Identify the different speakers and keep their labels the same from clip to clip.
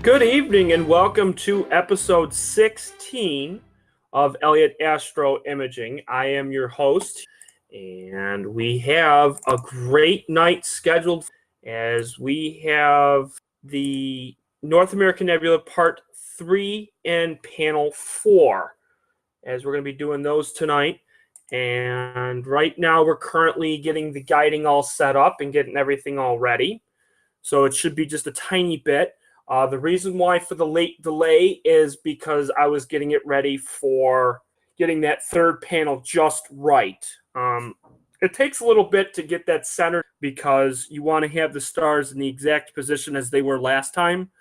Speaker 1: Good evening and welcome to episode 16 of Elliott Astro-Imaging. I am your host, and we have a great night scheduled as we have the North American Nebula Part 3 and Panel 4, as we're going to be doing those tonight. And right now we're currently getting the guiding all set up and getting everything all ready. So it should be just a tiny bit. The reason why for the late delay is because I was getting it ready for getting that third panel just right. It takes a little bit to get that centered because you want to have the stars in the exact position as they were last time,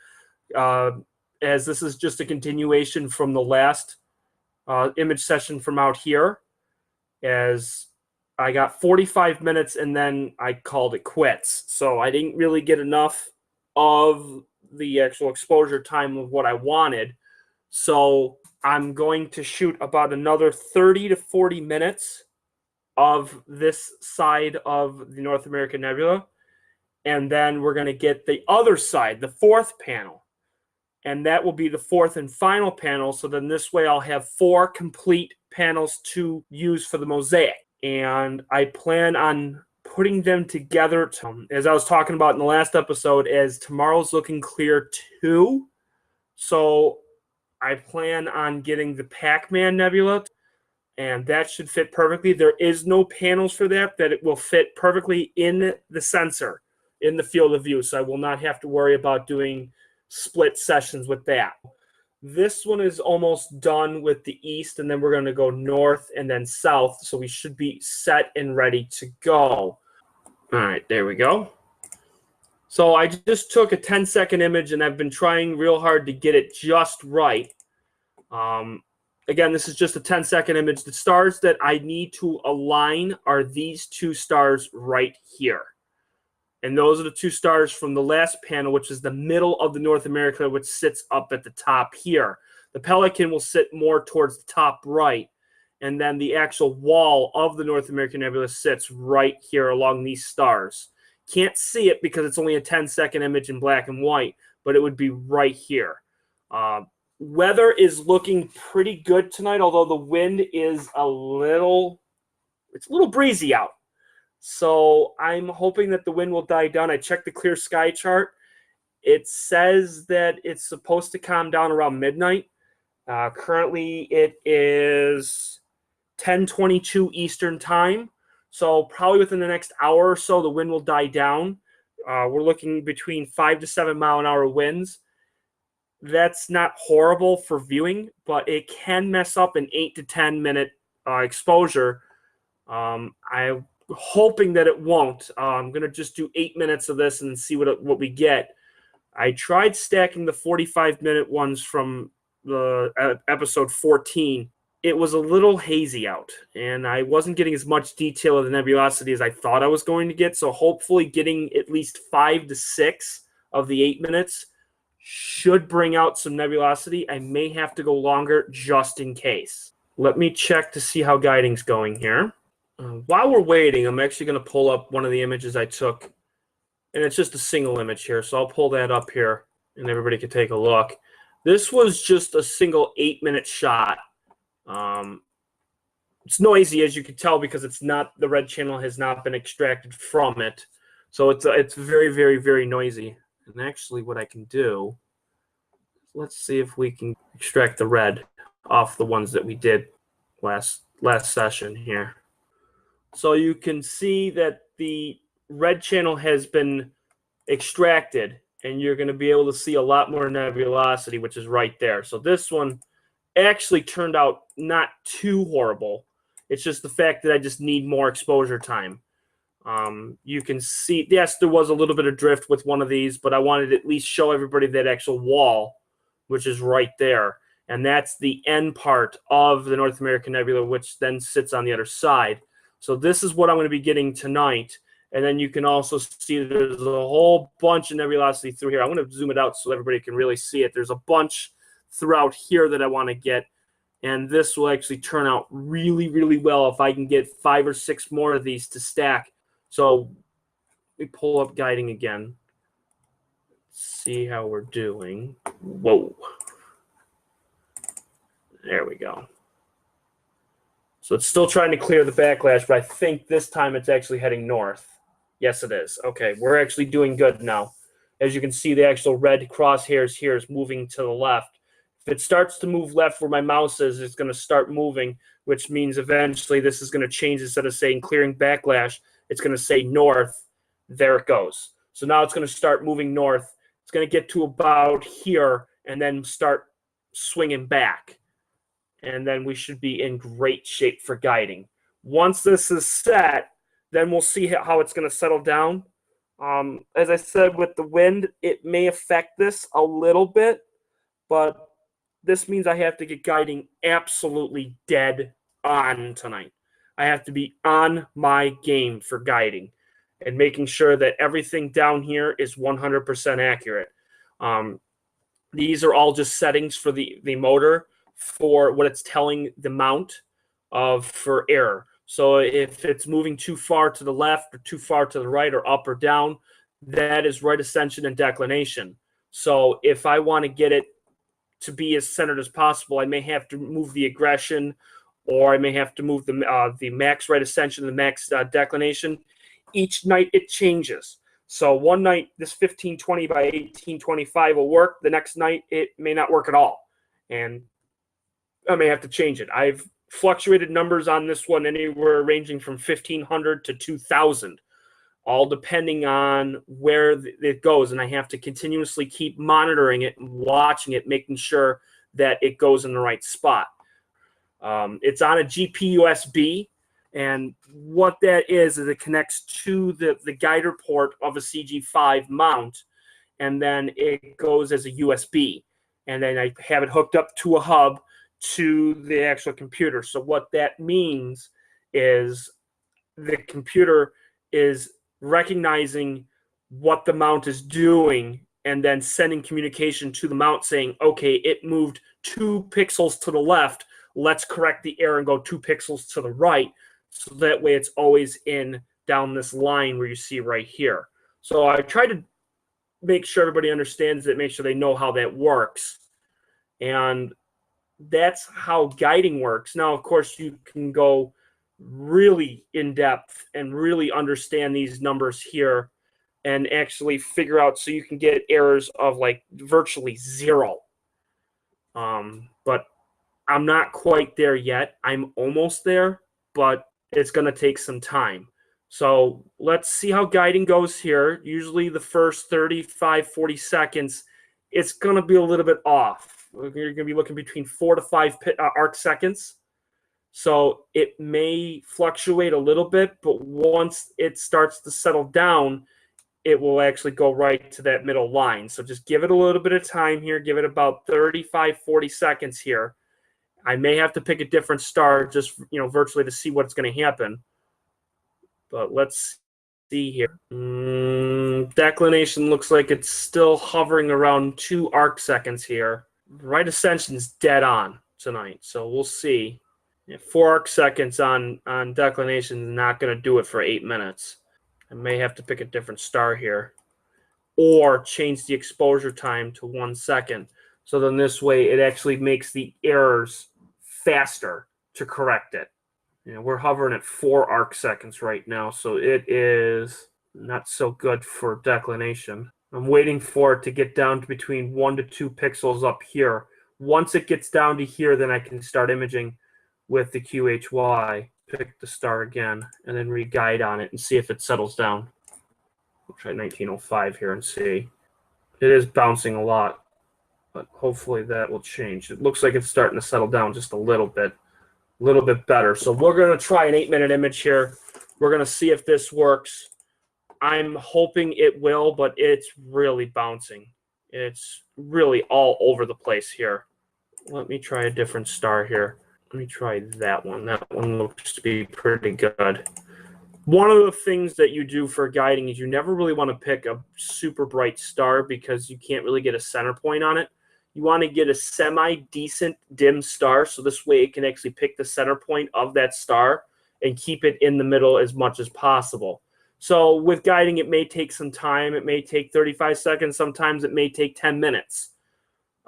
Speaker 1: as this is just a continuation from the last image session from out here, as I got 45 minutes and then I called it quits. So I didn't really get enough of the actual exposure time of what I wanted. So I'm going to shoot about another 30 to 40 minutes of this side of the North American Nebula. And then we're going to get the other side, the fourth panel. And that will be the fourth and final panel. So then this way I'll have 4 complete panels to use for the mosaic. And I plan on putting them together, as I was talking about in the last episode, as tomorrow's looking clear too. So I plan on getting the Pac-Man Nebula, and that should fit perfectly. There is no panels for that it will fit perfectly in the sensor, in the field of view. So I will not have to worry about doing split sessions with that. This one is almost done with the east, and then we're going to go north and then south. So we should be set and ready to go. All right, there we go. So I just took a 10-second image, and I've been trying real hard to get it just right. Again, this is just a 10-second image. The stars that I need to align are these 2 stars right here. And those are the 2 stars from the last panel, which is the middle of the North America, which sits up at the top here. The Pelican will sit more towards the top right. And then the actual wall of the North American Nebula sits right here along these stars. Can't see it because it's only a 10-second image in black and white, but it would be right here. Weather is looking pretty good tonight, although the wind is a little breezy out. So I'm hoping that the wind will die down. I checked the clear sky chart. It says that it's supposed to calm down around midnight. Currently, it is 10:22 Eastern time. So probably within the next hour or so, the wind will die down. We're looking between 5 to 7 mile an hour winds. That's not horrible for viewing, but it can mess up an 8 to 10 minute exposure. I'm hoping that it won't. I'm going to just do 8 minutes of this and see what we get. I tried stacking the 45-minute ones from the episode 14. It was a little hazy out, and I wasn't getting as much detail of the nebulosity as I thought I was going to get. So hopefully getting at least 5 to 6 of the 8 minutes should bring out some nebulosity. I may have to go longer just in case. Let me check to see how guiding's going here. While we're waiting, I'm actually going to pull up one of the images I took, and it's just a single image here. So I'll pull that up here, and everybody can take a look. This was just a single 8-minute shot. It's noisy, as you can tell, because the red channel has not been extracted from it. So it's very, very, very noisy. And actually what I can do, let's see if we can extract the red off the ones that we did last session here. So you can see that the red channel has been extracted, and you're going to be able to see a lot more nebulosity, which is right there. So this one actually turned out not too horrible. It's just the fact that I just need more exposure time. You can see, yes, there was a little bit of drift with one of these, but I wanted to at least show everybody that actual wall, which is right there. And that's the end part of the North American Nebula, which then sits on the other side. So this is what I'm going to be getting tonight. And then you can also see there's a whole bunch of nebulosity through here. I'm going to zoom it out so everybody can really see it. There's a bunch throughout here that I want to get. And this will actually turn out really, really well if I can get 5 or 6 more of these to stack. So we pull up guiding again. See how we're doing. Whoa. There we go. So it's still trying to clear the backlash, but I think this time it's actually heading north. Yes, it is. Okay, we're actually doing good now. As you can see, the actual red crosshairs here is moving to the left. If it starts to move left where my mouse is, it's going to start moving, which means eventually this is going to change. Instead of saying clearing backlash, it's going to say north. There it goes. So now it's going to start moving north. It's going to get to about here and then start swinging back. And then we should be in great shape for guiding. Once this is set, then we'll see how it's going to settle down. As I said, with the wind, it may affect this a little bit, but this means I have to get guiding absolutely dead on tonight. I have to be on my game for guiding and making sure that everything down here is 100% accurate. These are all just settings for the motor for what it's telling the mount of for error. So if it's moving too far to the left or too far to the right or up or down, that is right ascension and declination. So if I want to get it to be as centered as possible, I may have to move the aggression, or I may have to move the max right ascension and the max declination. Each night it changes. So one night this 1520 by 1825 will work. The next night it may not work at all, and I may have to change it. I've fluctuated numbers on this one anywhere ranging from 1,500 to 2,000, all depending on where it goes. And I have to continuously keep monitoring it and watching it, making sure that it goes in the right spot. It's on a GPUSB, and what that is it connects to the guider port of a CG5 mount, and then it goes as a USB. And then I have it hooked up to a hub to the actual computer. So what that means is the computer is recognizing what the mount is doing and then sending communication to the mount saying, okay, it moved 2 pixels to the left. Let's correct the error and go 2 pixels to the right. So that way it's always in down this line where you see right here. So I try to make sure everybody understands it, make sure they know how that works. And that's how guiding works. Now, of course, you can go really in depth and really understand these numbers here and actually figure out so you can get errors of like virtually 0. But I'm not quite there yet. I'm almost there, but it's going to take some time. So let's see how guiding goes here. Usually the first 35, 40 seconds, it's going to be a little bit off. You're going to be looking between 4 to 5 arc seconds. So it may fluctuate a little bit, but once it starts to settle down, it will actually go right to that middle line. So just give it a little bit of time here. Give it about 35, 40 seconds here. I may have to pick a different star just, virtually to see what's going to happen. But let's see here. Declination looks like it's still hovering around 2 arc seconds here. Right ascension's dead on tonight, so we'll see. 4 arc seconds on declination is not going to do it for 8 minutes. I may have to pick a different star here, or change the exposure time to 1 second. So then this way it actually makes the errors faster to correct it. We're hovering at 4 arc seconds right now, so it is not so good for declination. I'm waiting for it to get down to between 1 to 2 pixels up here. Once it gets down to here, then I can start imaging with the QHY. Pick the star again, and then re-guide on it and see if it settles down. We'll try 1905 here and see. It is bouncing a lot, but hopefully that will change. It looks like it's starting to settle down just a little bit better. So we're going to try an 8-minute image here. We're going to see if this works. I'm hoping it will, but it's really bouncing. It's really all over the place here. Let me try a different star here. Let me try that one. That one looks to be pretty good. One of the things that you do for guiding is you never really want to pick a super bright star because you can't really get a center point on it. You want to get a semi-decent dim star, so this way it can actually pick the center point of that star and keep it in the middle as much as possible. So with guiding, it may take some time. It may take 35 seconds. Sometimes it may take 10 minutes.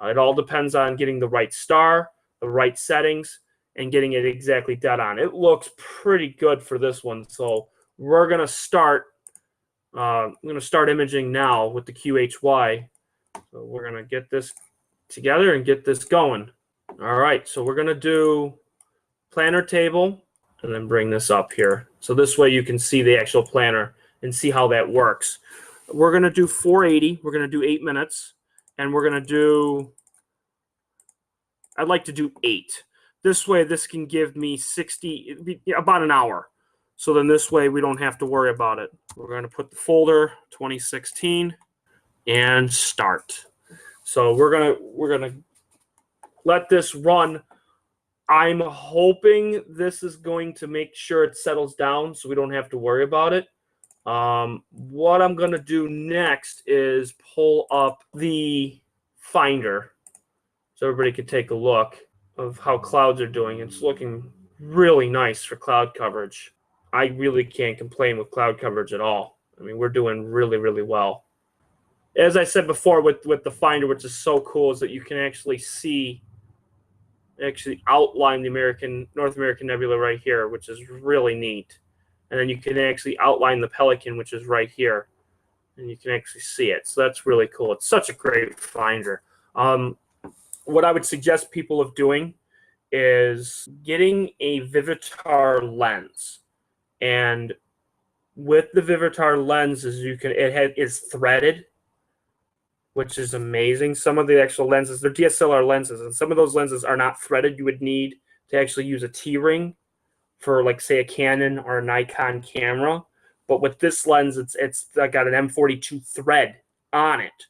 Speaker 1: It all depends on getting the right star, the right settings, and getting it exactly dead on. It looks pretty good for this one. So we're going to start. I'm going to start imaging now with the QHY. So we're going to get this together and get this going. All right, so we're going to do planner table and then bring this up here. So this way you can see the actual planner and see how that works. We're going to do 480. We're going to do 8 minutes. And we're going to do, I'd like to do 8. This way this can give me 60, about an hour. So then this way we don't have to worry about it. We're going to put the folder 2016 and start. So we're gonna let this run. I'm hoping this is going to make sure it settles down so we don't have to worry about it. What I'm going to do next is pull up the Finder so everybody can take a look of how clouds are doing. It's looking really nice for cloud coverage. I really can't complain with cloud coverage at all. I mean, we're doing really, really well. As I said before with the Finder, which is so cool, is that you can actually outline the North American Nebula right here, which is really neat. And then you can actually outline the Pelican, which is right here. And you can actually see it. So that's really cool. It's such a great Finder. What I would suggest people of doing is getting a Vivitar lens. And with the Vivitar lenses, it's threaded, which is amazing. Some of the actual lenses, they're DSLR lenses, and some of those lenses are not threaded. You would need to actually use a T-ring for, like, say, a Canon or a Nikon camera. But with this lens, it's got an M42 thread on it,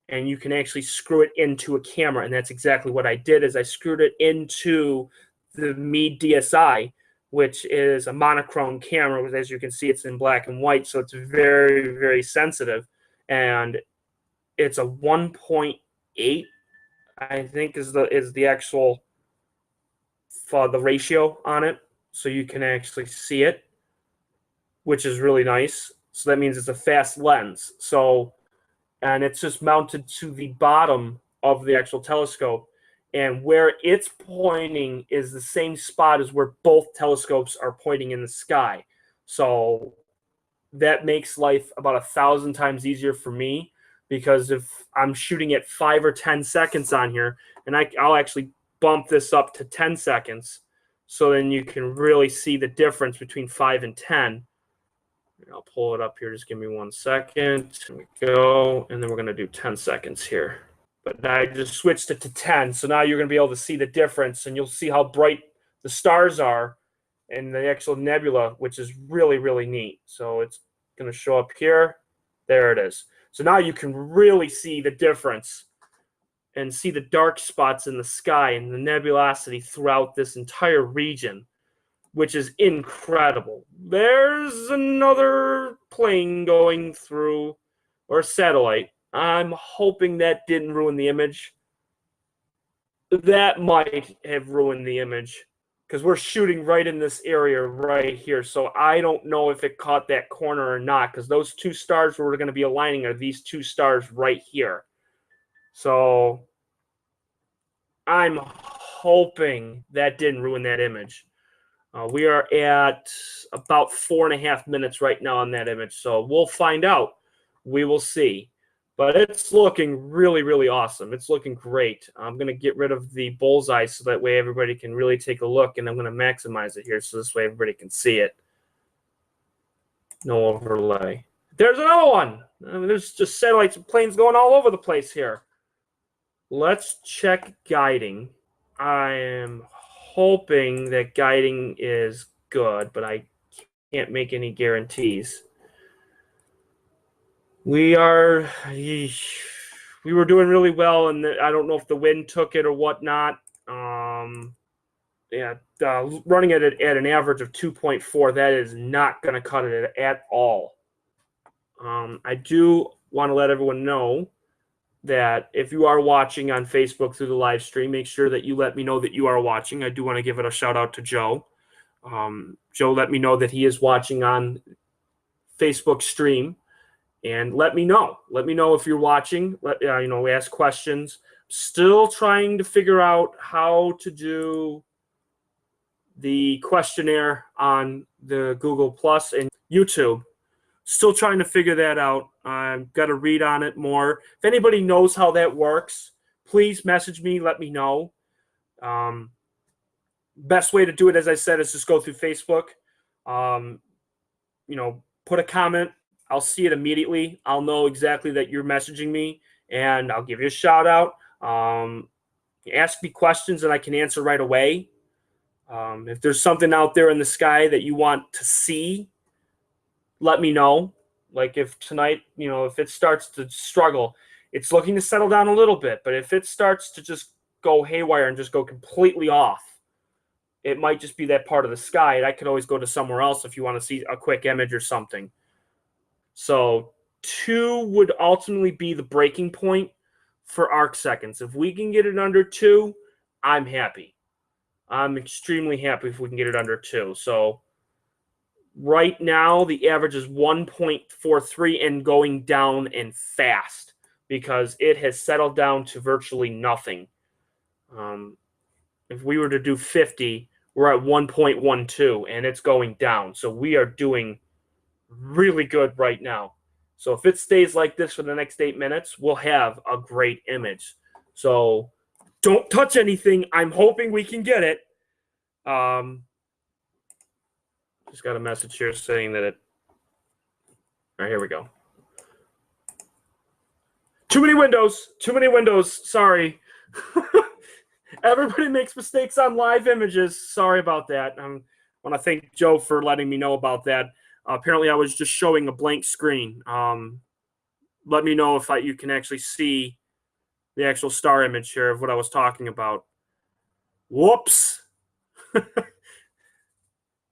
Speaker 1: and you can actually screw it into a camera. And that's exactly what I did. Is I screwed it into the Meade DSi, which is a monochrome camera. As you can see, it's in black and white, so it's very, very sensitive. And it's a 1.8, I think, is the actual the ratio on it, so you can actually see it, which is really nice. So that means it's a fast lens. So, and it's just mounted to the bottom of the actual telescope, and where it's pointing is the same spot as where both telescopes are pointing in the sky. So that makes life about 1,000 times easier for me, because if I'm shooting at 5 or 10 seconds on here, and I'll actually bump this up to 10 seconds, so then you can really see the difference between 5 and 10. I'll pull it up here. Just give me 1 second. Here we go. And then we're going to do 10 seconds here. But I just switched it to 10. So now you're going to be able to see the difference, and you'll see how bright the stars are in the actual nebula, which is really, really neat. So it's going to show up here. There it is. So now you can really see the difference and see the dark spots in the sky and the nebulosity throughout this entire region, which is incredible. There's another plane going through, or a satellite. I'm hoping that didn't ruin the image. That might have ruined the image, because we're shooting right in this area right here. So I don't know if it caught that corner or not, because those two stars we're going to be aligning are these two stars right here. So I'm hoping that didn't ruin that image. We are at about 4.5 minutes right now on that image. So we'll find out. We will see. But it's looking really, really awesome. It's looking great. I'm going to get rid of the bullseye so that way everybody can really take a look. And I'm going to maximize it here so this way everybody can see it. No overlay. There's another one. There's just satellites and planes going all over the place here. Let's check guiding. I am hoping that guiding is good, but I can't make any guarantees. We were doing really well, and I don't know if the wind took it or whatnot. Running it at an average of 2.4, that is not going to cut it at all. I do want to let everyone know that if you are watching on Facebook through the live stream, make sure that you let me know that you are watching. I do want to give it a shout out to Joe. Joe let me know that he is watching on Facebook stream and let me know. Let me know if you're watching. Ask questions. Still trying to figure out how to do the questionnaire on the Google Plus and YouTube. Still trying to figure that out. I've got to read on it more. If anybody knows how that works, please message me. Let me know. Best way to do it, as I said, is just go through Facebook. Put a comment. I'll see it immediately. I'll know exactly that you're messaging me, and I'll give you a shout out. Ask me questions, and I can answer right away. If there's something out there in the sky that you want to see, let me know. Like if tonight, if it starts to struggle, it's looking to settle down a little bit. But if it starts to just go haywire and just go completely off, it might just be that part of the sky. And I could always go to somewhere else if you want to see a quick image or something. So 2 would ultimately be the breaking point for arc seconds. If we can get it under 2, I'm happy. I'm extremely happy if we can get it under 2. So right now, the average is 1.43 and going down and fast because it has settled down to virtually nothing. If we were to do 50, we're at 1.12 and it's going down. So we are doing really good right now. So if it stays like this for the next 8 minutes, we'll have a great image. So don't touch anything. I'm hoping we can get it. Just got a message here saying that it. All right, here we go. Too many windows. Too many windows. Sorry. Everybody makes mistakes on live images. Sorry about that. I want to thank Joe for letting me know about that. Apparently, I was just showing a blank screen. Let me know if you can actually see the actual star image here of what I was talking about. Whoops.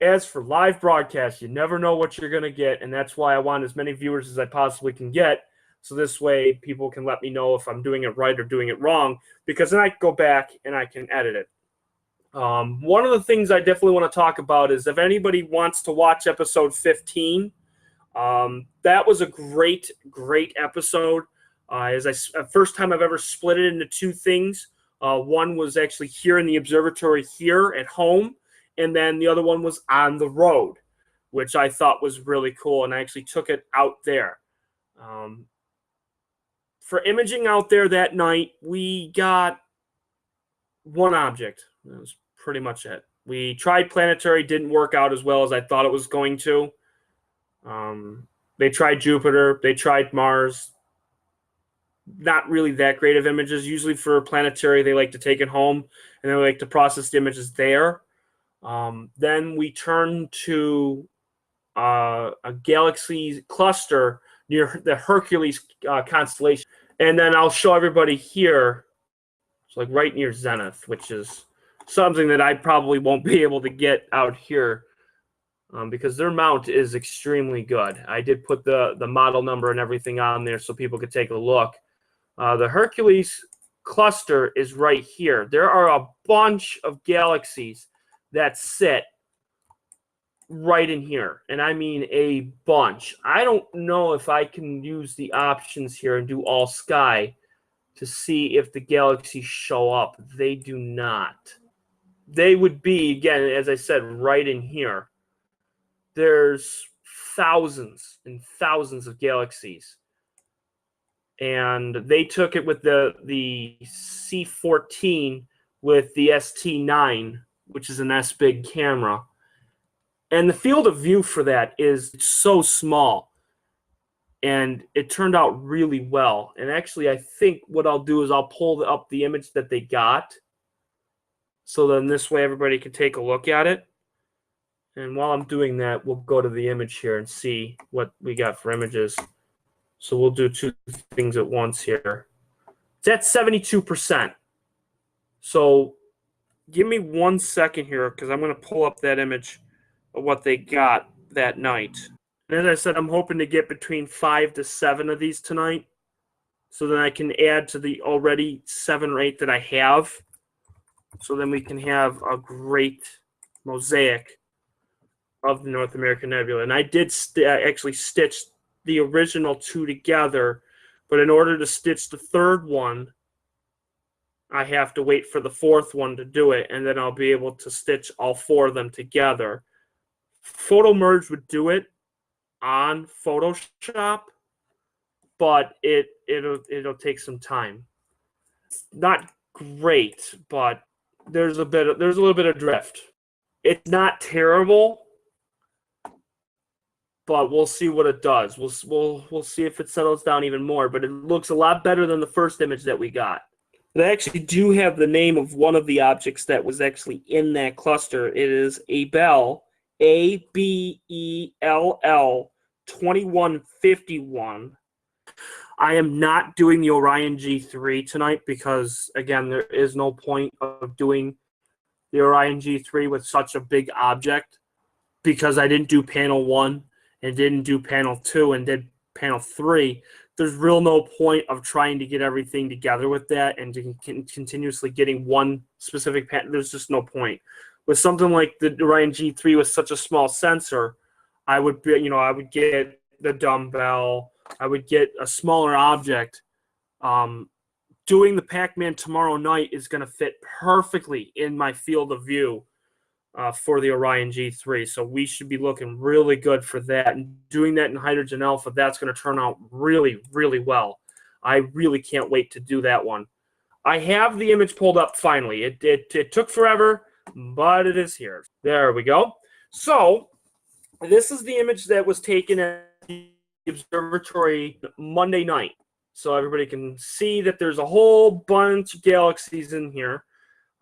Speaker 1: As for live broadcasts, you never know what you're going to get, and that's why I want as many viewers as I possibly can get, so this way people can let me know if I'm doing it right or doing it wrong, because then I can go back and I can edit it. One of the things I definitely want to talk about is if anybody wants to watch episode 15, that was a great, great episode. First time I've ever split it into 2 things. One was actually here in the observatory here at home, and then the other one was on the road, which I thought was really cool, and I actually took it out there. For imaging out there that night, we got one object. That was pretty much it. We tried planetary, didn't work out as well as I thought it was going to. They tried Jupiter, they tried Mars. Not really that great of images. Usually for planetary, they like to take it home, and they like to process the images there. Then we turned to a galaxy cluster near the Hercules constellation. And then I'll show everybody here. It's like right near Zenith, which is something that I probably won't be able to get out here because their mount is extremely good. I did put the model number and everything on there so people could take a look. The Hercules cluster is right here. There are a bunch of galaxies that sit right in here, and I mean a bunch. I don't know if I can use the options here and do all sky to see if the galaxies show up. They do not. They would be, again, as I said, right in here. There's thousands and thousands of galaxies, and they took it with the C14 with the ST9, which is an S-big camera. And the field of view for that is so small. And it turned out really well. And actually, I think what I'll do is I'll pull up the image that they got. So then this way everybody can take a look at it. And while I'm doing that, we'll go to the image here and see what we got for images. So we'll do 2 things at once here. It's at 72%. So give me 1 second here because I'm going to pull up that image of what they got that night. And as I said, I'm hoping to get between 5 to 7 of these tonight, so then I can add to the already 7 or 8 that I have, so then we can have a great mosaic of the North American Nebula. And I did actually stitch the original two together, but in order to stitch the third one, I have to wait for the fourth one to do it, and then I'll be able to stitch all four of them together. Photo Merge would do it on Photoshop, but it'll take some time. It's not great, but there's a little bit of drift. It's not terrible, but we'll see what it does. We'll see if it settles down even more. But it looks a lot better than the first image that we got. But I actually do have the name of one of the objects that was actually in that cluster. It is Abell, ABELL 2151. I am not doing the Orion G3 tonight because, again, there is no point of doing the Orion G3 with such a big object because I didn't do panel 1 and didn't do panel 2 and did panel 3. There's real no point of trying to get everything together with that and to continuously getting one specific panel. There's just no point. With something like the Orion G3 with such a small sensor, I would get the dumbbell. I would get a smaller object. Doing the Pac-Man tomorrow night is going to fit perfectly in my field of view for the Orion G3. So we should be looking really good for that. And doing that in Hydrogen Alpha, that's going to turn out really, really well. I really can't wait to do that one. I have the image pulled up finally. It took forever, but it is here. There we go. So this is the image that was taken at the observatory Monday night. So everybody can see that there's a whole bunch of galaxies in here.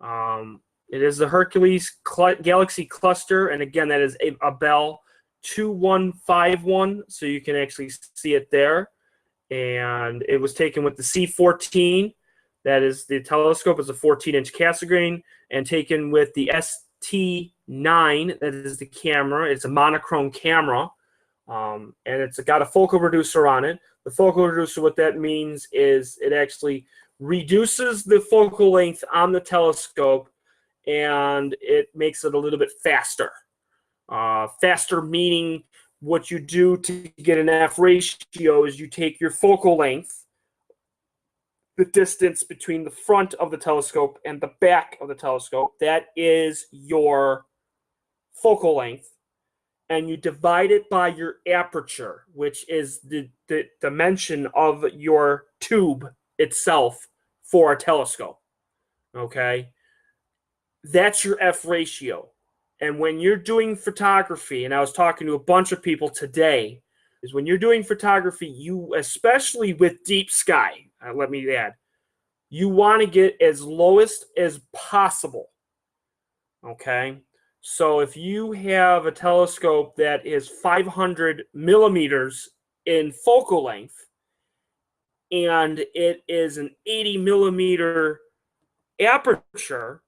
Speaker 1: It is the Hercules Galaxy Cluster, and again, that is Abell 2151, so you can actually see it there. And it was taken with the C14. That is the telescope. It's a 14-inch Cassegrain, and taken with the ST9. That is the camera. It's a monochrome camera, and it's got a focal reducer on it. The focal reducer, what that means is it actually reduces the focal length on the telescope, and it makes it a little bit faster. Faster meaning what you do to get an F ratio is you take your focal length, the distance between the front of the telescope and the back of the telescope, that is your focal length, and you divide it by your aperture, which is the dimension of your tube itself for a telescope. Okay? That's your F ratio. And when you're doing photography, and I was talking to a bunch of people today, is when you're doing photography, you, especially with deep sky, let me add, you want to get as lowest as possible. Okay? So if you have a telescope that is 500 millimeters in focal length, and it is an 80 millimeter aperture,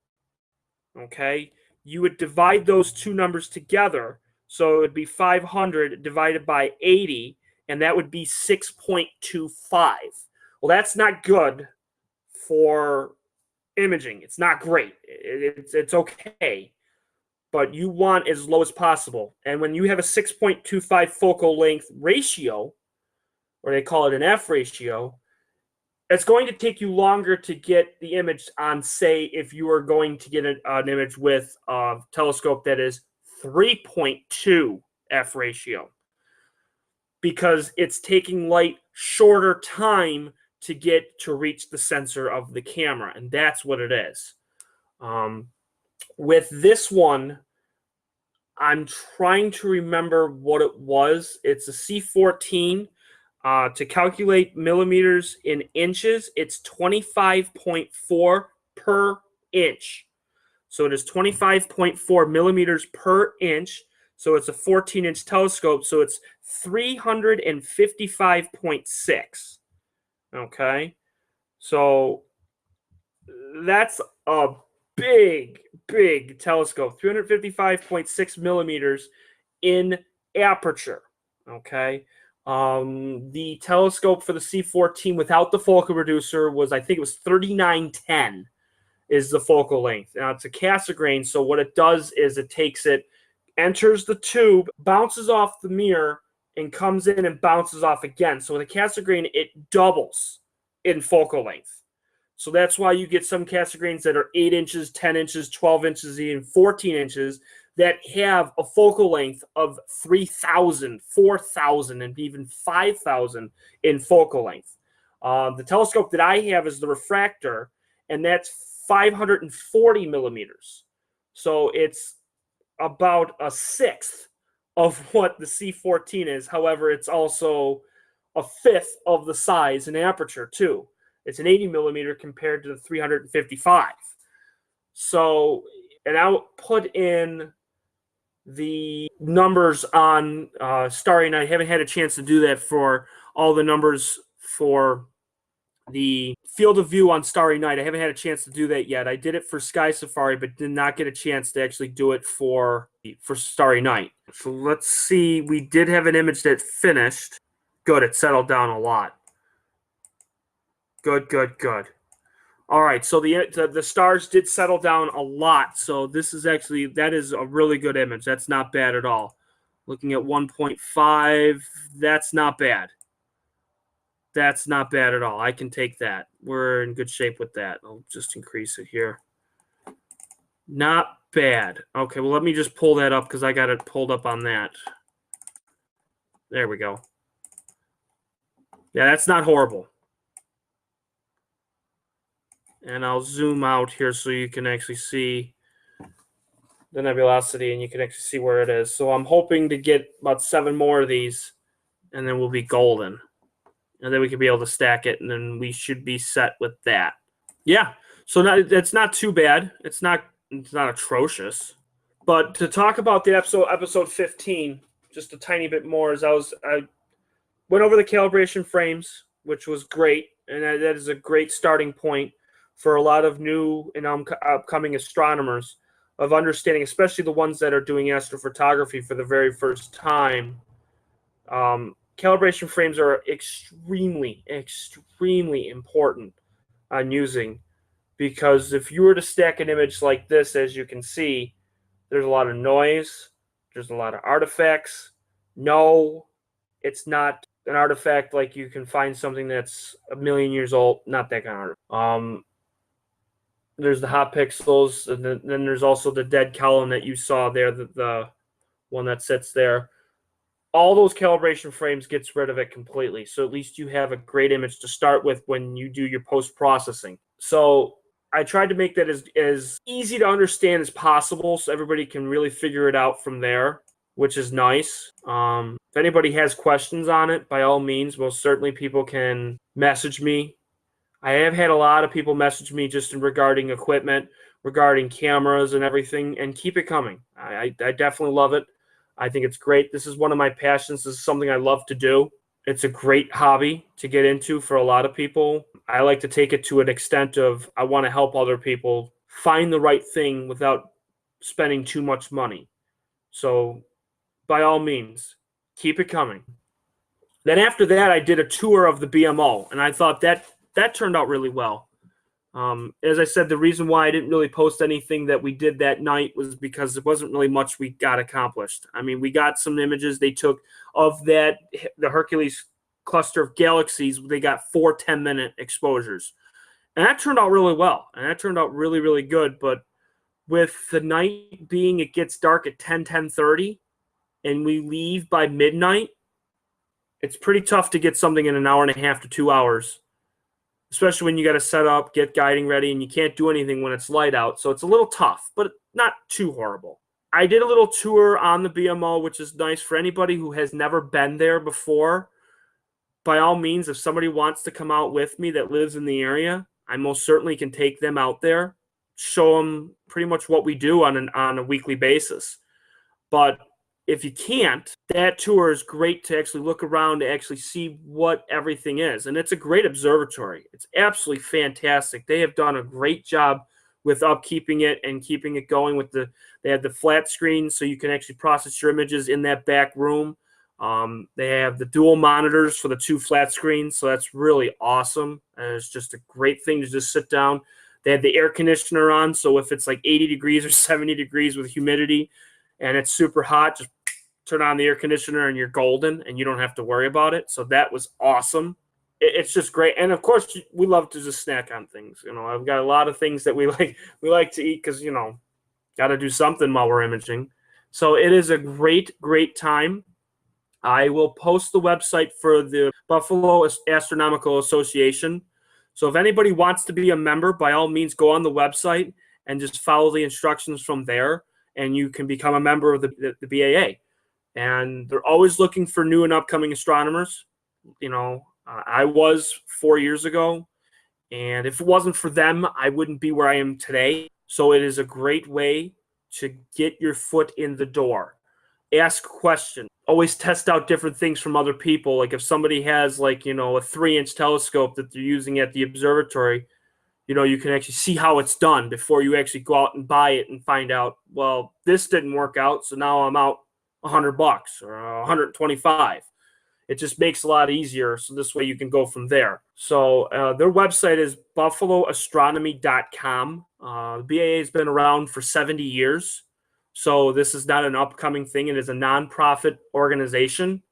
Speaker 1: okay, you would divide those two numbers together. So it would be 500 divided by 80, and that would be 6.25. Well, that's not good for imaging. It's not great. It's okay. But you want as low as possible. And when you have a 6.25 focal length ratio, or they call it an F ratio, it's going to take you longer to get the image on, say, if you are going to get an image with a telescope that is 3.2 F ratio, because it's taking light shorter time to get to reach the sensor of the camera, and that's what it is. With this one, I'm trying to remember what it was. It's a C14. To calculate millimeters in inches, it's 25.4 per inch. So it is 25.4 millimeters per inch. So it's a 14-inch telescope. So it's 355.6. Okay. So that's a big, big telescope. 355.6 millimeters in aperture. Okay. The telescope for the C14 without the focal reducer was, I think it was 3910 is the focal length. Now it's a Cassegrain, so what it does is it takes it enters the tube, bounces off the mirror, and comes in and bounces off again. So with a Cassegrain, it doubles in focal length. So that's why you get some Cassegrains that are 8 inches, 10 inches, 12 inches, even 14 inches that have a focal length of 3,000, 4,000, and even 5,000 in focal length. The telescope that I have is the refractor, and that's 540 millimeters. So it's about a sixth of what the C14 is. However, it's also a fifth of the size in aperture too. It's an 80 millimeter compared to the 355. So, and I'll put in the numbers on Starry Night. I haven't had a chance to do that for all the numbers for the field of view on Starry Night. I haven't had a chance to do that yet. I did it for Sky Safari, but did not get a chance to actually do it for Starry Night. So let's see. We did have an image that finished. Good. It settled down a lot. Good, good, good. All right. So the stars did settle down a lot. So this is actually, that is a really good image. That's not bad at all. Looking at 1.5, that's not bad. That's not bad at all. I can take that. We're in good shape with that. I'll just increase it here. Not bad. Okay, well, let me just pull that up because I got it pulled up on that. There we go. Yeah, that's not horrible. And I'll zoom out here so you can actually see the nebulosity and you can actually see where it is. So I'm hoping to get about 7 more of these and then we'll be golden. And then we can be able to stack it, and then we should be set with that. Yeah, so it's not too bad. It's not atrocious. But to talk about the episode 15, just a tiny bit more, as I went over the calibration frames, which was great, and that is a great starting point for a lot of new and upcoming astronomers of understanding, especially the ones that are doing astrophotography for the very first time. Calibration frames are extremely, extremely important on using, because if you were to stack an image like this, as you can see, there's a lot of noise, there's a lot of artifacts. No, it's not an artifact like you can find something that's 1,000,000 years old, not that kind of artifact. There's the hot pixels, and then there's also the dead column that you saw there, the one that sits there. All those calibration frames gets rid of it completely. So at least you have a great image to start with when you do your post-processing. So I tried to make that as easy to understand as possible so everybody can really figure it out from there, which is nice. If anybody has questions on it, by all means, most certainly people can message me. I have had a lot of people message me just regarding equipment, regarding cameras and everything, and keep it coming. I definitely love it. I think it's great. This is one of my passions. This is something I love to do. It's a great hobby to get into for a lot of people. I like to take it to an extent of I want to help other people find the right thing without spending too much money. So by all means, keep it coming. Then after that, I did a tour of the BMO, and I thought that turned out really well. As I said, the reason why I didn't really post anything that we did that night was because there wasn't really much we got accomplished. I mean, we got some images they took of the Hercules cluster of galaxies. They got 4 10-minute exposures. And that turned out really well. And that turned out really, really good. But with the night being, it gets dark at 10:30, and we leave by midnight, it's pretty tough to get something in an hour and a half to 2 hours. Especially when you got to set up, get guiding ready, and you can't do anything when it's light out. So it's a little tough, but not too horrible. I did a little tour on the BMO, which is nice for anybody who has never been there before. By all means, if somebody wants to come out with me that lives in the area, I most certainly can take them out there, show them pretty much what we do on a weekly basis. But if you can't, that tour is great to actually look around to actually see what everything is. And it's a great observatory. It's absolutely fantastic. They have done a great job with upkeeping it and keeping it going with they have the flat screen so you can actually process your images in that back room. They have the dual monitors for the 2 flat screens, so that's really awesome. And it's just a great thing to just sit down. They have the air conditioner on, so if it's like 80 degrees or 70 degrees with humidity, and it's super hot, just turn on the air conditioner and you're golden and you don't have to worry about it. So that was awesome. It's just great. And of course, we love to just snack on things. I've got a lot of things that we like to eat because, got to do something while we're imaging. So it is a great, great time. I will post the website for the Buffalo Astronomical Association. So if anybody wants to be a member, by all means, go on the website and just follow the instructions from there, and you can become a member of the BAA. And they're always looking for new and upcoming astronomers. I was 4 years ago, and if it wasn't for them, I wouldn't be where I am today. So it is a great way to get your foot in the door. Ask questions. Always test out different things from other people. Like if somebody has a 3-inch telescope that they're using at the observatory, you can actually see how it's done before you actually go out and buy it and find out, well, this didn't work out, so now I'm out $100 or $125. It just makes it a lot easier, so this way you can go from there. So their website is buffaloastronomy.com. The BAA has been around for 70 years, so this is not an upcoming thing. It is a nonprofit organization.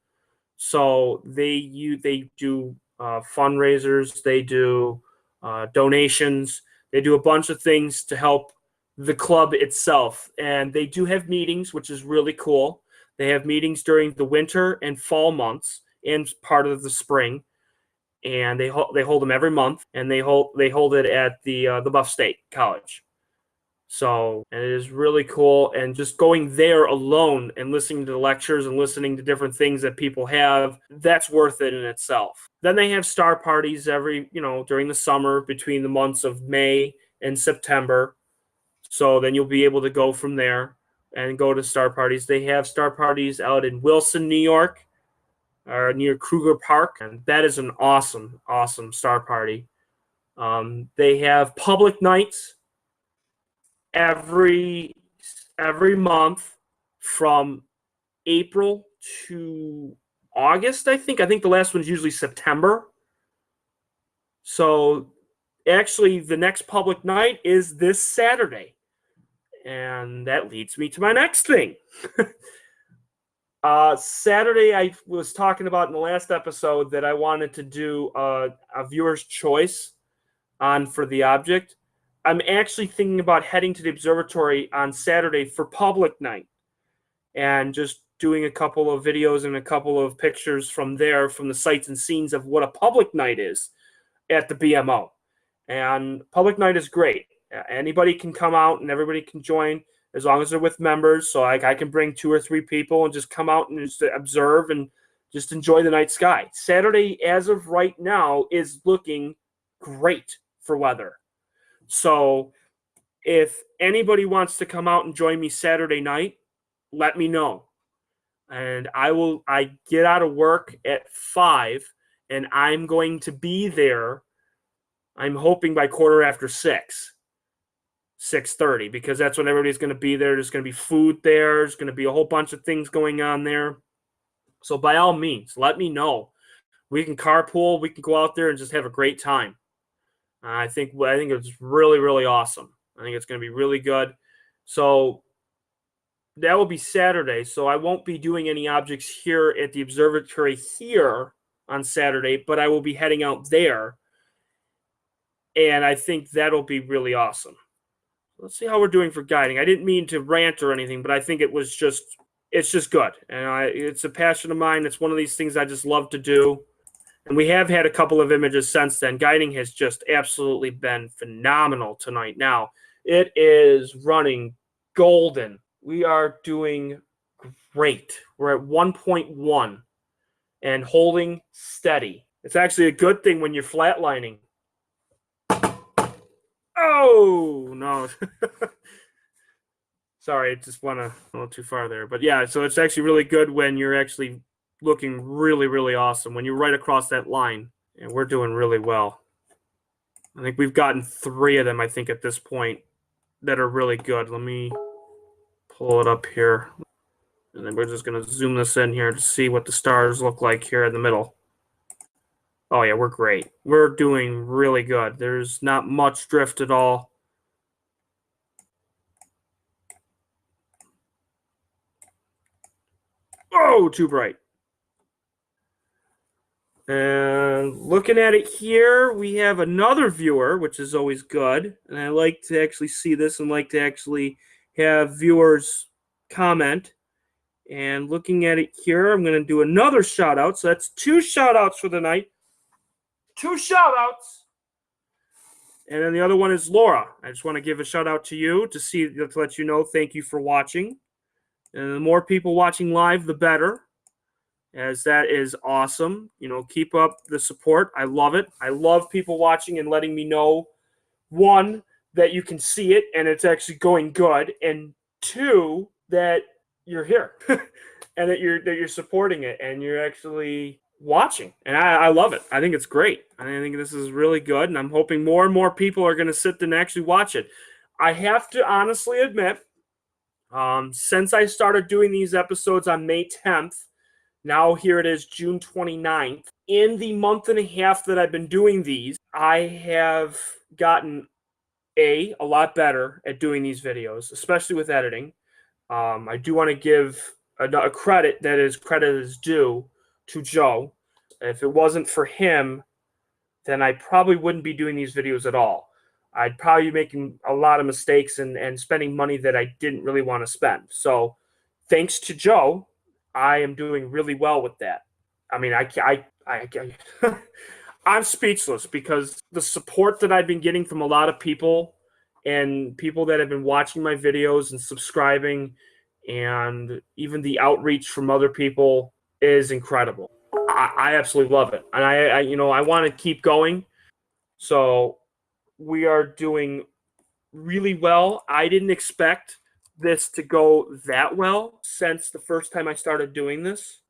Speaker 1: So they do fundraisers, they do donations, they do a bunch of things to help the club itself. And they do have meetings, which is really cool. They have meetings during the winter and fall months and part of the spring, and they hold them every month, and they hold it at the Buff State College. So, and it is really cool, and just going there alone and listening to the lectures and listening to different things that people have, that's worth it in itself. Then they have star parties during the summer between the months of May and September. So then you'll be able to go from there and go to star parties. They have star parties out in Wilson, New York, or near Kruger Park, and that is an awesome, awesome star party. They have public nights every month from April to August, I think. I think the last one's usually September. So actually the next public night is this Saturday. And that leads me to my next thing. Saturday, I was talking about in the last episode that I wanted to do a viewer's choice for the object. I'm actually thinking about heading to the observatory on Saturday for public night and just doing a couple of videos and a couple of pictures from there, from the sights and scenes of what a public night is at the BMO. And public night is great. Anybody can come out and everybody can join as long as they're with members. So I can bring 2 or 3 people and just come out and just observe and just enjoy the night sky. Saturday, as of right now, is looking great for weather. So if anybody wants to come out and join me Saturday night, let me know. And I get out of work at 5, and I'm going to be there, I'm hoping by 6:15, 6:30, because that's when everybody's going to be there. There's going to be food there. There's going to be a whole bunch of things going on there. So by all means, let me know. We can carpool. We can go out there and just have a great time. I think it's really, really awesome. I think it's going to be really good. So that will be Saturday. So I won't be doing any objects here at the observatory here on Saturday, but I will be heading out there. And I think that'll be really awesome. Let's see how we're doing for guiding. I didn't mean to rant or anything, but I think it's just good. And it's a passion of mine. It's one of these things I just love to do. And we have had a couple of images since then. Guiding has just absolutely been phenomenal tonight. Now, it is running golden. We are doing great. We're at 1.1 and holding steady. It's actually a good thing when you're flatlining. Oh, no. Sorry, I just went a little too far there. But yeah, so it's actually really good when you're actually looking really, really awesome. When you're right across that line, and we're doing really well. I think we've gotten 3 of them, I think, at this point that are really good. Let me pull it up here. And then we're just going to zoom this in here to see what the stars look like here in the middle. Oh, yeah, we're great. We're doing really good. There's not much drift at all. Whoa, too bright. And looking at it here, we have another viewer, which is always good. And I like to actually see this and like to actually have viewers comment. And looking at it here, I'm going to do another shout out. So that's 2 shout outs for the night. 2 shout outs. And then the other one is Laura. I just want to give a shout out to you to let you know thank you for watching. And the more people watching live, the better, as that is awesome. You know, keep up the support. I love it. I love people watching and letting me know, 1, that you can see it and it's actually going good, and 2, that you're here and that you're supporting it and you're actually watching. And I love it. I think it's great. I think this is really good, and I'm hoping more and more people are going to sit and actually watch it. I have to honestly admit, since I started doing these episodes on May 10th, now here it is June 29th. In the month and a half that I've been doing these, I have gotten a lot better at doing these videos, especially with editing. I do want to give a credit is due to Joe. If it wasn't for him, then I probably wouldn't be doing these videos at all. I'd probably be making a lot of mistakes and spending money that I didn't really want to spend. So thanks to Joe, I am doing really well with that. I mean, I'm speechless because the support that I've been getting from a lot of people and people that have been watching my videos and subscribing, and even the outreach from other people is incredible. I absolutely love it. And I want to keep going. So we are doing really well. I didn't expect this to go that well since the first time I started doing this.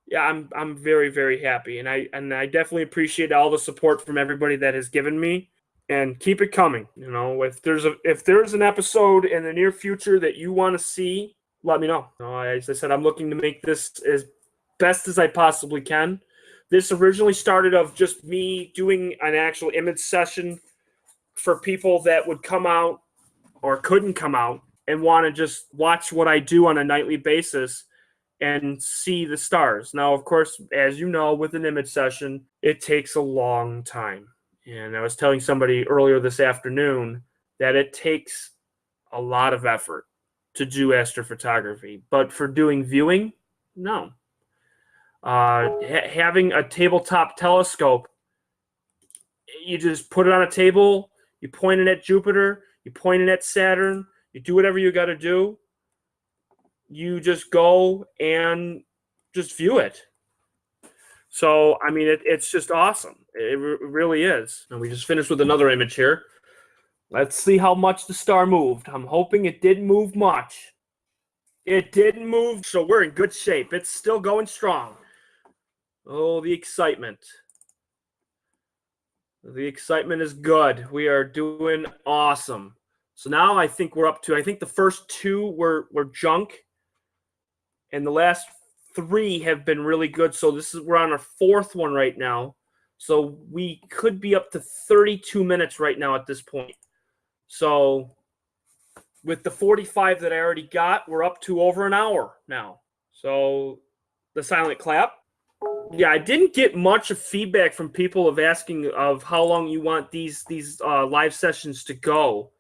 Speaker 1: Yeah, I'm very, very happy, and I definitely appreciate all the support from everybody that has given me, and keep it coming. You know, if there's an episode in the near future that you want to see, let me know. As I said, I'm looking to make this as best as I possibly can. This originally started of just me doing an actual image session for people that would come out or couldn't come out and want to just watch what I do on a nightly basis and see the stars. Now, of course, as you know, with an image session, it takes a long time. And I was telling somebody earlier this afternoon that it takes a lot of effort to do astrophotography. But for doing viewing, no. Having a tabletop telescope, you just put it on a table, you point it at Jupiter, you point it at Saturn, you do whatever you got to do. You just go and just view it. So, I mean, it's just awesome. It really is. And we just finished with another image here. Let's see how much the star moved. I'm hoping it didn't move much. It didn't move, so we're in good shape. It's still going strong. Oh, the excitement. The excitement is good. We are doing awesome. So now I think we're up to, I think the first 2 were junk, and the last 3 have been really good. So we're on our 4th one right now. So we could be up to 32 minutes right now at this point. So with the 45 that I already got, we're up to over an hour now. So the silent clap. Yeah, I didn't get much of feedback from people of asking of how long you want these live sessions to go.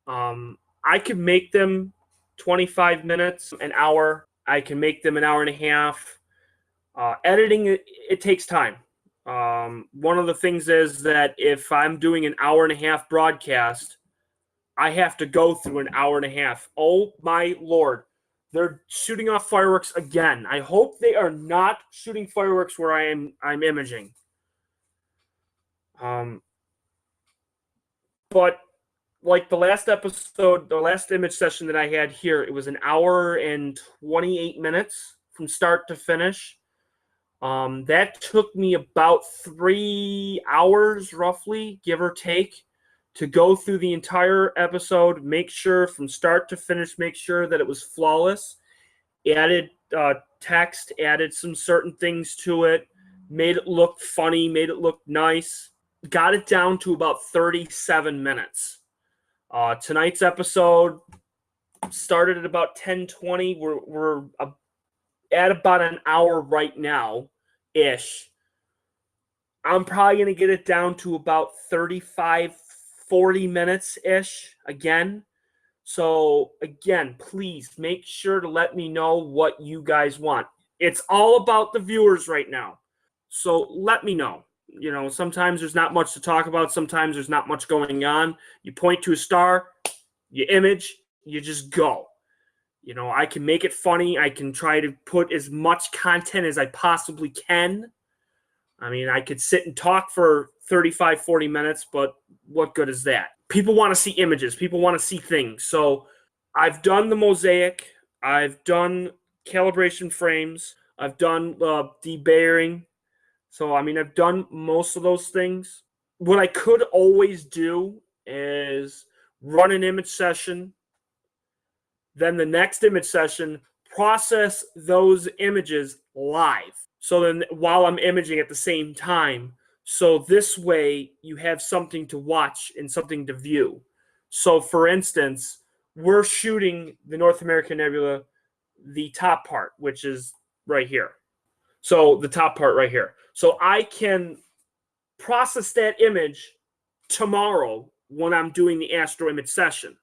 Speaker 1: I could make them 25 minutes, an hour. I can make them an hour and a half. Editing, it takes time. One of the things is that if I'm doing an hour and a half broadcast, I have to go through an hour and a half. Oh my Lord. They're shooting off fireworks again. I hope they are not shooting fireworks where I'm imaging. But like the last episode, the last image session that I had here, it was an hour and 28 minutes from start to finish. That took me about 3 hours, roughly, give or take, to go through the entire episode, make sure from start to finish, make sure that it was flawless, added text, added some certain things to it, made it look funny, made it look nice, got it down to about 37 minutes. Tonight's episode started at about 10:20. We're at about an hour right now-ish. I'm probably going to get it down to about 35, 40 minutes-ish again. So, again, please make sure to let me know what you guys want. It's all about the viewers right now. So let me know. You know, sometimes there's not much to talk about. Sometimes there's not much going on. You point to a star, you image, you just go. You know, I can make it funny. I can try to put as much content as I possibly can. I mean, I could sit and talk for 35, 40 minutes, but what good is that? People want to see images. People want to see things. So I've done the mosaic. I've done calibration frames. I've done debayering. So, I mean, I've done most of those things. What I could always do is run an image session, then the next image session, process those images live. So then while I'm imaging at the same time, so this way you have something to watch and something to view. So for instance, we're shooting the North American Nebula, the top part, which is right here. So the top part right here. So I can process that image tomorrow when I'm doing the Astro-Image session.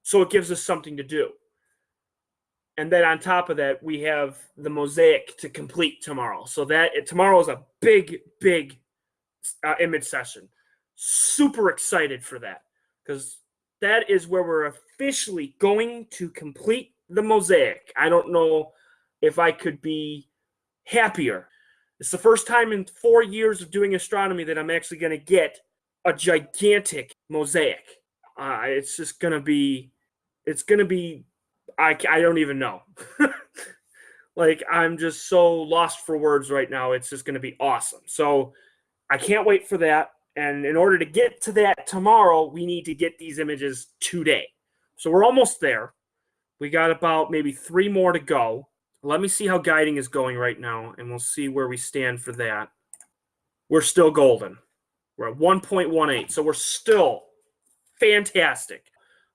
Speaker 1: So it gives us something to do. And then on top of that, we have the mosaic to complete tomorrow. So that tomorrow is a big, big image session. Super excited for that because that is where we're officially going to complete the mosaic. I don't know if I could be happier. It's the first time in 4 years of doing astronomy that I'm actually going to get a gigantic mosaic. It's just going to be, I don't even know. Like, I'm just so lost for words right now. It's just going to be awesome. So I can't wait for that. And in order to get to that tomorrow, we need to get these images today. So we're almost there. We got about maybe 3 more to go. Let me see how guiding is going right now, and we'll see where we stand for that. We're still golden. We're at 1.18, so we're still fantastic.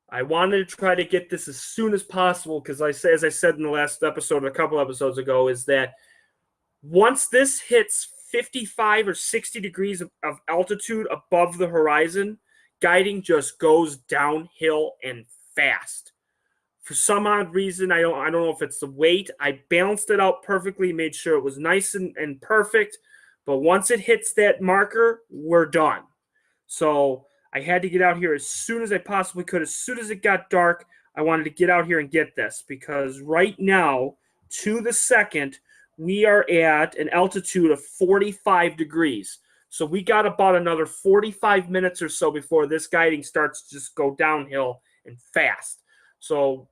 Speaker 1: I wanted to try to get this as soon as possible because, as I said in the last episode, a couple episodes ago, is that once this hits 55 or 60 degrees of altitude above the horizon, guiding just goes downhill and fast. For some odd reason, I don't know if it's the weight. I balanced it out perfectly, made sure it was nice and perfect. But once it hits that marker, we're done. So I had to get out here as soon as I possibly could. As soon as it got dark, I wanted to get out here and get this because right now, to the second, we are at an altitude of 45 degrees. So we got about another 45 minutes or so before this guiding starts to just go downhill and fast. So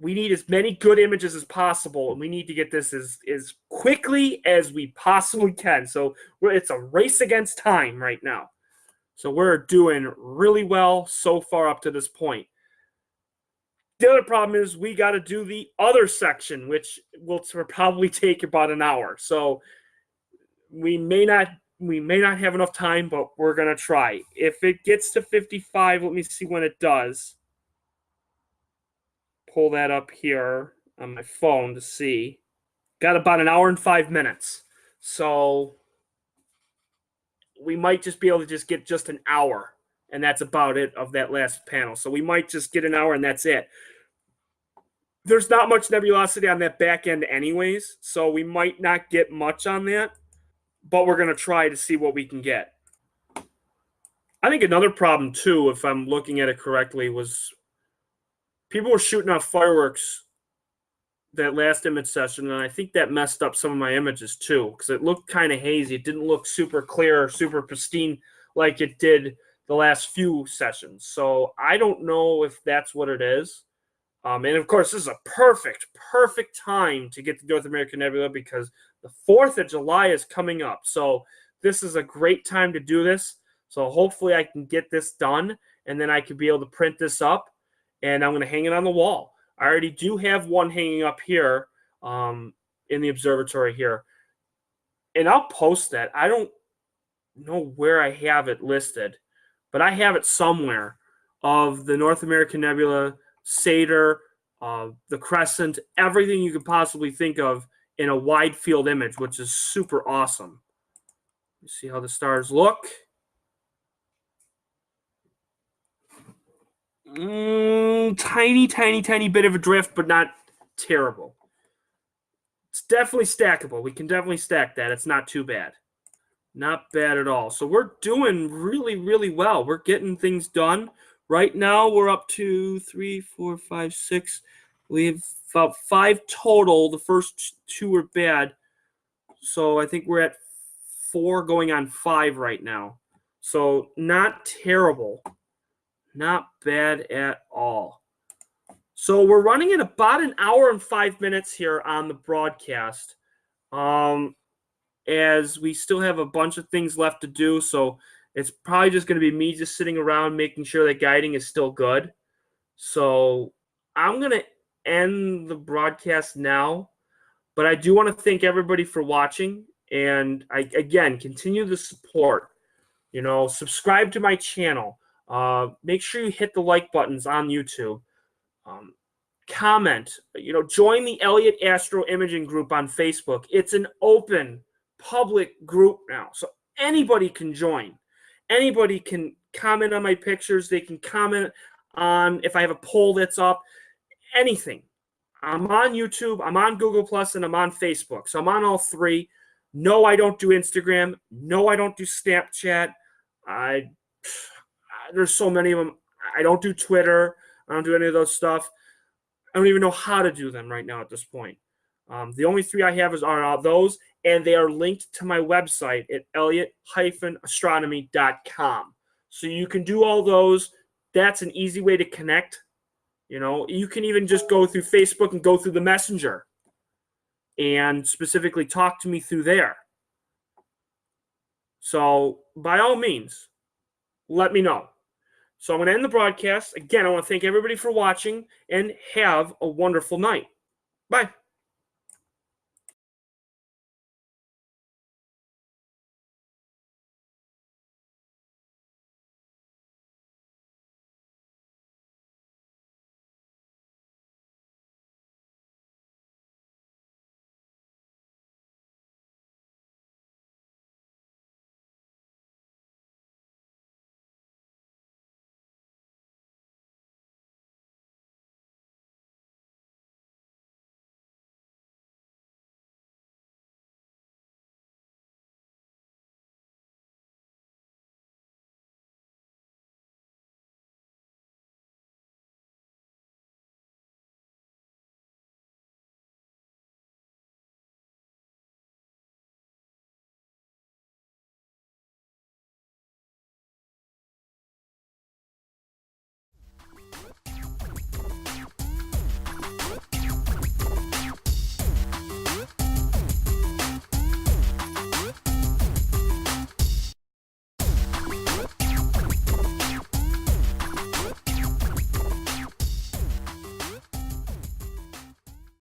Speaker 1: we need as many good images as possible, and we need to get this as quickly as we possibly can. So it's a race against time right now. So we're doing really well so far up to this point. The other problem is we got to do the other section, which will probably take about an hour. So we may not have enough time, but we're going to try. If it gets to 55, let me see when it does. Pull that up here on my phone to see. Got about an hour and 5 minutes. So we might just be able to just get just an hour, and that's about it of that last panel. So we might just get an hour, and that's it. There's not much nebulosity on that back end anyways, so we might not get much on that, but we're going to try to see what we can get. I think another problem, too, if I'm looking at it correctly, was people were shooting off fireworks that last image session, and I think that messed up some of my images, too, because it looked kind of hazy. It didn't look super clear or super pristine like it did the last few sessions. So I don't know if that's what it is. And, of course, this is a perfect time to get the North American Nebula because the 4th of July is coming up. So this is a great time to do this. So hopefully I can get this done, and then I could be able to print this up, and I'm going to hang it on the wall. I already do have one hanging up here in the observatory here. And I'll post that. I don't know where I have it listed, but I have it somewhere of the North American Nebula, Satyr, the crescent, everything you could possibly think of in a wide field image, which is super awesome. You see how the stars look? Tiny bit of a drift, but not terrible. It's definitely stackable. We can definitely stack that. It's not too bad. Not bad at all. So we're doing really well. We're getting things done. Right now, we're up to 3, 4, 5, 6. We have about 5 total. The first 2 were bad. So I think we're at 4 going on 5 right now. So not terrible. Not bad at all. So we're running at about an hour and 5 minutes here on the broadcast. As we still have a bunch of things left to do, so it's probably just going to be me just sitting around making sure that guiding is still good. So I'm going to end the broadcast now, but I do want to thank everybody for watching, and again, continue the support. Subscribe to my channel. Make sure you hit the like buttons on YouTube. Comment. Join the Elliott Astro-Imaging group on Facebook. It's an open public group now, so anybody can join. Anybody can comment on my pictures. They can comment on if I have a poll that's up. Anything. I'm on YouTube, I'm on Google Plus, and I'm on Facebook. So I'm on all 3. No, I don't do Instagram. No, I don't do Snapchat. There's so many of them. I don't do Twitter. I don't do any of those stuff. I don't even know how to do them right now at this point. The only 3 I have are those, and they are linked to my website at elliott-astronomy.com. So you can do all those. That's an easy way to connect. You can even just go through Facebook and go through the Messenger and specifically talk to me through there. So by all means, let me know. So I'm going to end the broadcast. Again, I want to thank everybody for watching, and have a wonderful night. Bye.